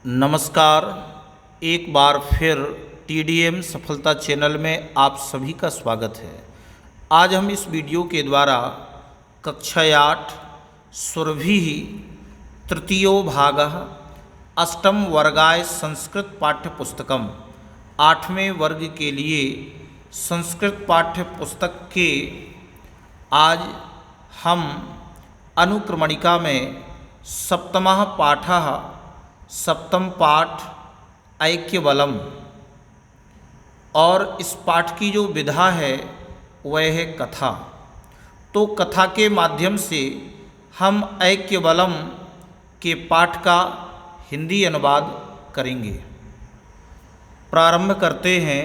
नमस्कार। एक बार फिर TDM सफलता चैनल में आप सभी का स्वागत है। आज हम इस वीडियो के द्वारा कक्षा 8 सुरभिः तृतीयो भागः अष्टम वर्गाय संस्कृत पाठ्य पुस्तकम 8वें वर्ग के लिए संस्कृत पाठ्य पुस्तक के आज हम अनुक्रमणिका में सप्तमः पाठः सप्तम पाठ ऐक्यबलम और इस पाठ की जो विधा है वह है कथा। तो कथा के माध्यम से हम ऐक्यबलम के पाठ का हिंदी अनुवाद करेंगे। प्रारंभ करते हैं।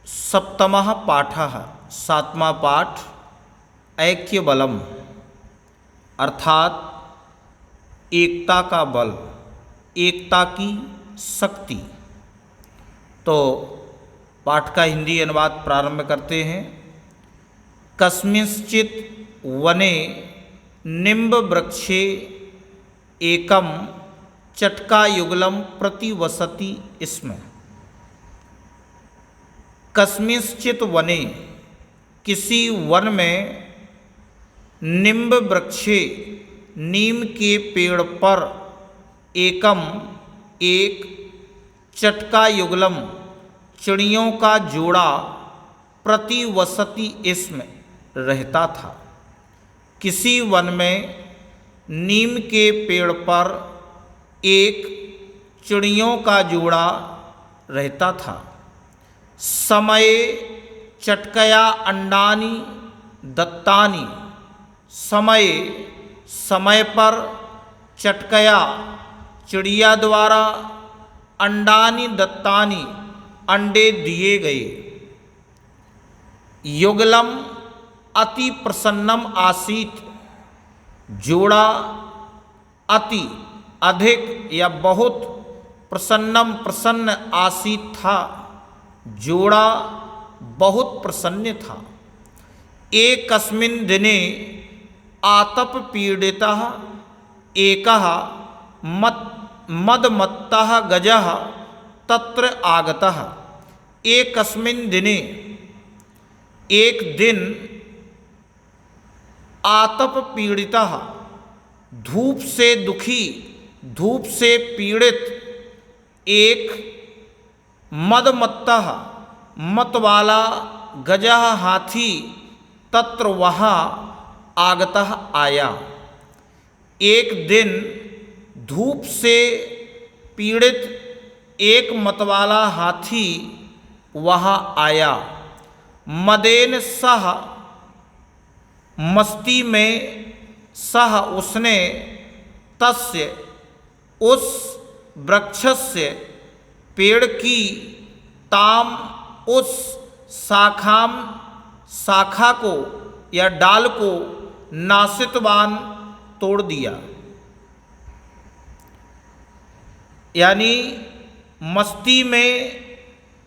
सप्तमः पाठः सातवां पाठ ऐक्यबलम अर्थात एकता का बल, एकता की शक्ति। तो पाठ का हिंदी अनुवाद प्रारंभ करते हैं। कस्मिंश्चित् वने निम्बवृक्षे एकम चटकायुगलम प्रतिवसति स्म। कस्मिंश्चित् वने किसी वन में निम्ब वृक्षे नीम के पेड़ पर एकम एक चटकायुगलम चिड़ियों का जोड़ा प्रतिवसति इसमें रहता था। किसी वन में नीम के पेड़ पर एक चिड़ियों का जोड़ा रहता था। समय चटकया अंडानी दत्तानी, समय समय पर चटकया चिड़िया द्वारा अंडानी दत्तानी अंडे दिए गए। युगलम अति प्रसन्नम आसीत, जोड़ा अति अधिक या बहुत प्रसन्नम प्रसन्न आसीत था, जोड़ा बहुत प्रसन्न था। एकस्मिन् दिने आतप पीड़ितः एकः मदमत्तः गजः तत्र आगतः। एकस्मिन् दिने एक दिन आतप पीड़ितः धूप से दुखी, धूप से पीड़ित एक मदमत्तः मत वाला गजः हाथी तत्र वहाँ आगतः आया। एक दिन धूप से पीड़ित एक मतवाला हाथी वहाँ आया। मदेन सह मस्ती में सह उसने तस्य उस वृक्षस्य पेड़ की ताम उस शाखाम शाखा को या डाल को नासितवान तोड़ दिया। यानी मस्ती में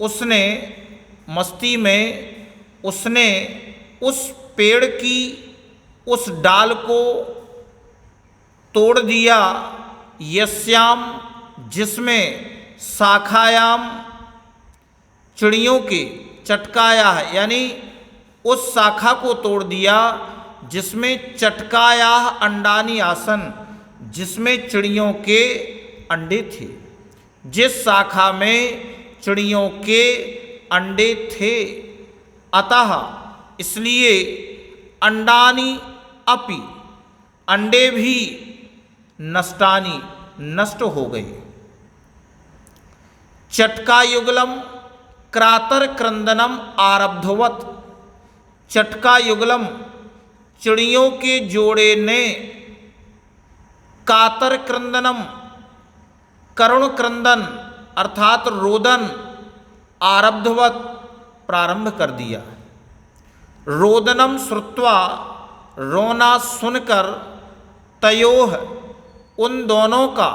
उसने उस पेड़ की उस डाल को तोड़ दिया। यस्याम जिसमें शाखायाम चिड़ियों के चटकाया है, यानी उस शाखा को तोड़ दिया जिसमें चटकाया अंडानी आसन, जिसमें चिड़ियों के अंडे थे। जिस शाखा में चिड़ियों के अंडे थे, अतः इसलिए अंडानी अपि अंडे भी नष्टानी नष्ट हो गए। चटकायुगलम क्रातर क्रंदनम आरब्धवत, चटकायुगलम चिड़ियों के जोड़े ने कातर क्रंदनम करुण क्रंदन अर्थात रोदन आरब्धवत प्रारंभ कर दिया। रोदनम श्रुत्वा रोना सुनकर तयोह उन दोनों का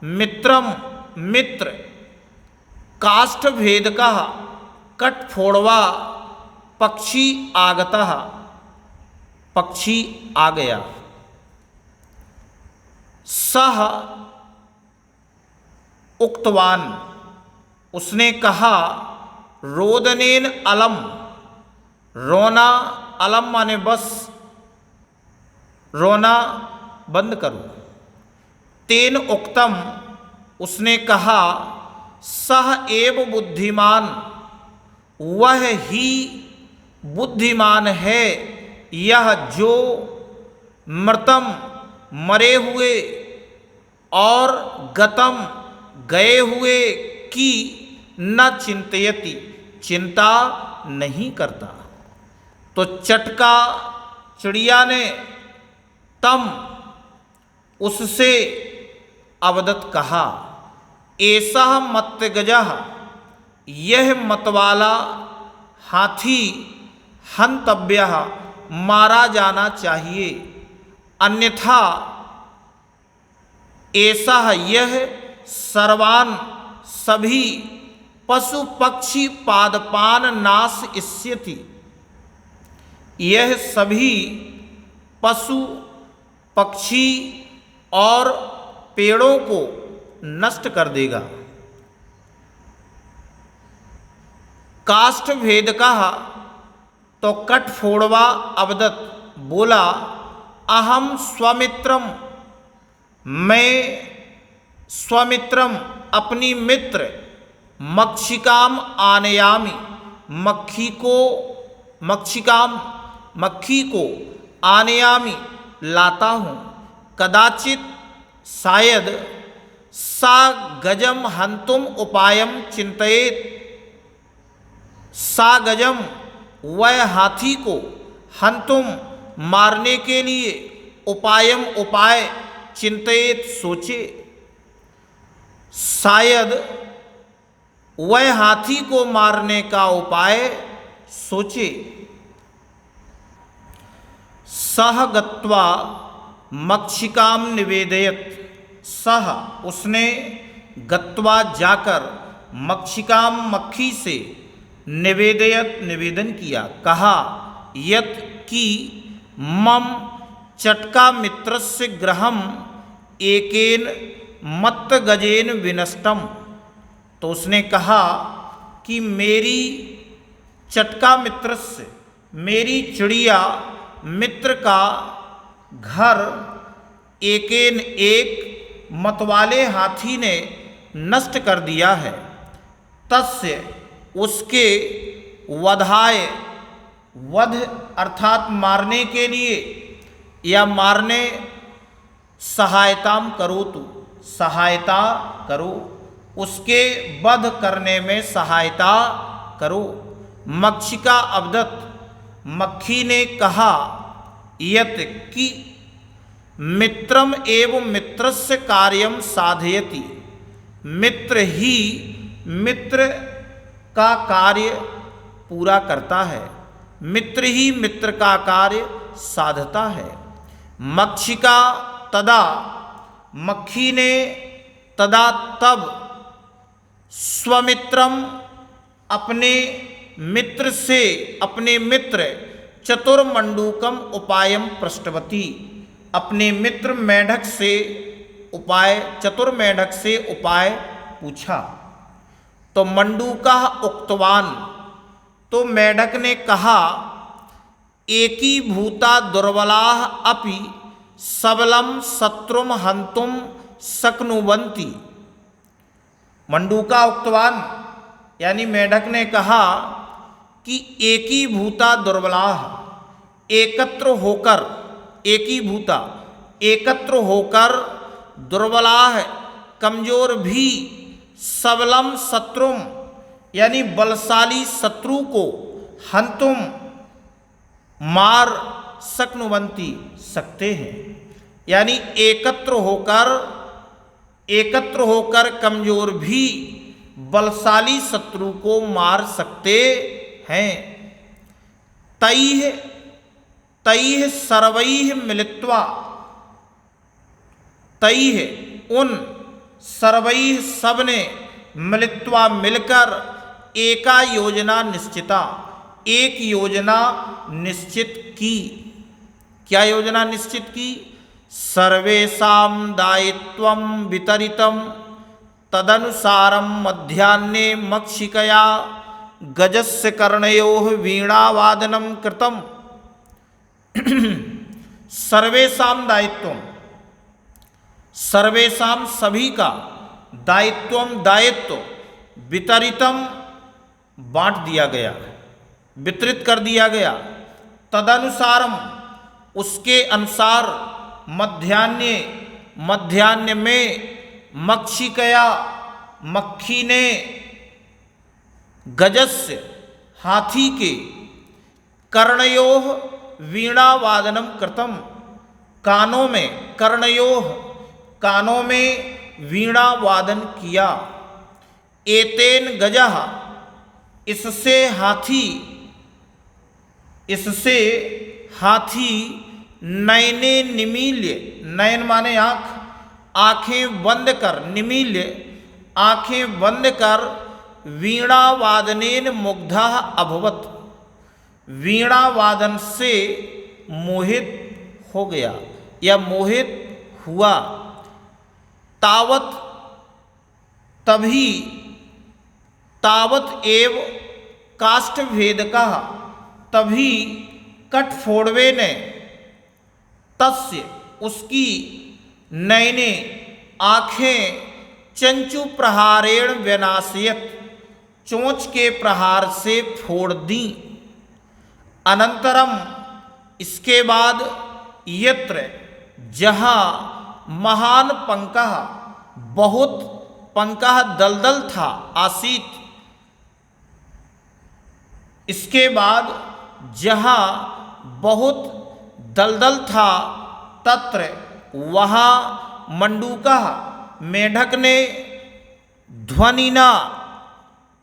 मित्रम मित्र काष्ठ भेदकः कटफोड़वा पक्षी आगतः पक्षी आ गया। सह उक्तवान, उसने कहा, रोदनेन अलम, रोना, अलम माने बस, रोना बंद करो। तेन उक्तम, उसने कहा, सह एव बुद्धिमान, वह ही बुद्धिमान है, यह जो मृतम मरे हुए और गतम गए हुए की न चिंतयति, चिंता नहीं करता। तो चटका चिड़िया ने तम, उससे अवदत कहा, ऐसा मत्तगजः, यह मतवाला हाथी हंतव्यः, मारा जाना चाहिए, अन्यथा ऐसा यह सर्वान, सभी पशु पक्षी पादपान नाश इष्यति, यह सभी पशु पक्षी और पेड़ों को नष्ट कर देगा। काष्ठ भेद कहा, तो कठफोड़वा अवदत, बोला, अहम स्वमित्रम, मैं स्वमित्रम, अपनी मित्र, मक्षिकाम आनयामि, मक्खी को आनयामि, लाता हूँ, कदाचित शायद, सा गजम हंतुम उपायम चिंतयेत, सा गजम, वह हाथी को, हंतुम मारने के लिए, उपायम उपाय, चिंतयेत सोचे, शायद वह हाथी को मारने का उपाय सोचे। सह गत्वा मक्षिकाम निवेदयत, सह, उसने, गत्वा जाकर, मक्षिकाम, मक्खी से, निवेदयत, निवेदन किया, कहा, यत की, मम चटका मित्रस्य गृहम एकेन मत्त गजेन विनष्टम, तो उसने कहा कि मेरी चटका मित्र से, मेरी चिड़िया मित्र का घर एकेन, एक मतवाले हाथी ने नष्ट कर दिया है। तस्य, उसके, वधाय, वध अर्थात मारने के लिए, या मारने, सहायताम करो, तू सहायता करो, उसके वध करने में सहायता करो। मक्षिका अवदत, मक्खी ने कहा, यत कि, मित्रम एवं मित्रस्य कार्यम साधयति, मित्र ही मित्र का कार्य पूरा करता है, मित्र ही मित्र का कार्य साधता है। मक्षिका तदा, मक्खी ने तदा तब, स्वमित्रम, अपने मित्र से, अपने मित्र, चतुर्मंडूकम उपायम पृष्ठवती, अपने मित्र मेढक से उपाय, चतुर्मेढक से उपाय पूछा। तो मंडूका उक्तवान, तो मेढक ने कहा, एकी भूता दुर्बलाः अपि सबलम शत्रुम हंतुम शक्नुवन्ति। मंडूका उक्तवान यानी मेढक ने कहा कि एकी भूता दुर्बलाः, एकत्र होकर, एकी भूता एकत्र होकर, दुर्बलाः कमजोर भी, सबलम शत्रुम यानी बलशाली शत्रु को, हंतुम मार, शक्नुवंती सकते हैं, यानी एकत्र होकर कमजोर भी बलशाली शत्रु को मार सकते हैं। तैः सर्वैः मिलित्वा, तैः उन, सर्वैः सबने, मिलित्वा मिलकर, एका योजना निश्चिता, एक योजना निश्चित की। क्या योजना निश्चित की? सर्वेषां दायित्वं वितरितं तदनुसारं मध्याह्ने मक्षिकया गजस्य कर्णयोः वीणावादनं कृतम्। सर्वेषां दायित्वं, सर्वेषां सभी का दायित्व वितरितम बांट दिया गया, वितरित कर दिया गया। तदनुसारम उसके अनुसार मध्याह्न में मक्षिकया मक्खी ने गजस्य हाथी के कर्णयोः वीणावादनम कृतम कानों में कर्णयोः कानों में वीणा वादन किया। एतेन गजः इससे हाथी नयने निमील्य, नयन माने आँख, आँखें बंद कर, निमील्य आँखें बंद कर वीणा वादनेन मुग्धः अभवत, वीणा वादन से मोहित हो गया या मोहित हुआ। तावत एव काष्ठभेदकः तभी कठफोड़वे ने तस्य उसकी नयने आँखें चंचु प्रहारेण व्यनाशयत चोंच के प्रहार से फोड़ दी। अनंतरम इसके बाद यत्र जहाँ महान पंकः बहुत पंकः दलदल था आसीत, इसके बाद जहाँ बहुत दलदल था तत्र वहाँ मंडूकः मेढक ने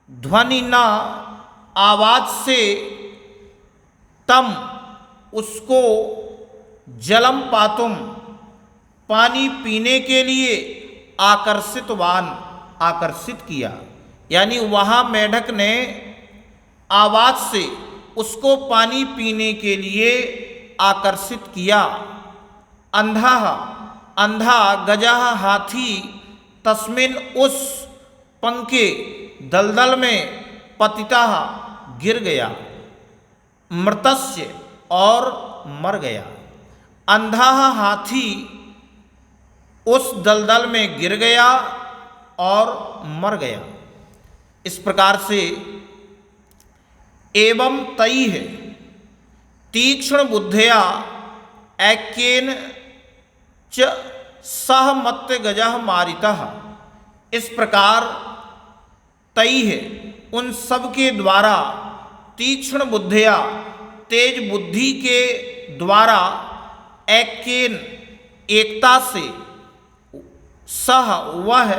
ध्वनिना आवाज से तम उसको जलम पातुम पानी पीने के लिए आकर्षित किया। यानी वहाँ मेढक ने आवाज से उसको पानी पीने के लिए आकर्षित किया। अंधा गजः हाथी तस्मिन उस पंके दलदल में पतिता गिर गया, मृतस्य और मर गया। अंधा हाथी उस दलदल में गिर गया और मर गया। इस प्रकार से एवं तैः तीक्ष्ण बुद्धया ऐक्येन च सह मत्स्य गजः मारितः, इस प्रकार तैः उन सब के द्वारा तीक्ष्ण बुद्धया तेज बुद्धि के द्वारा ऐक्येन एकता से सह वह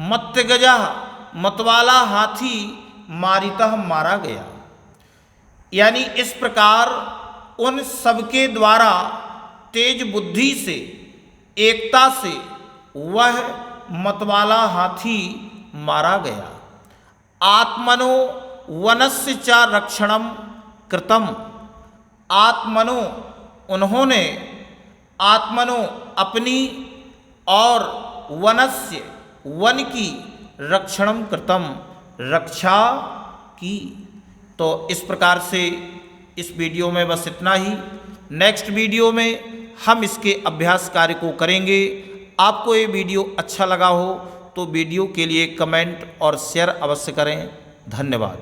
मत्स्यगजः मतवाला हाथी मारितः मारा गया। यानी इस प्रकार उन सबके द्वारा तेज बुद्धि से एकता से वह मतवाला हाथी मारा गया। आत्मनो वनस्य च रक्षणम कृतम, आत्मनो उन्होंने, आत्मनो अपनी और वनस्य वन की रक्षणम कृतम रक्षा की। तो इस प्रकार से इस वीडियो में बस इतना ही। नेक्स्ट वीडियो में हम इसके अभ्यास कार्य को करेंगे। आपको ये वीडियो अच्छा लगा हो तो वीडियो के लिए कमेंट और शेयर अवश्य करें। धन्यवाद।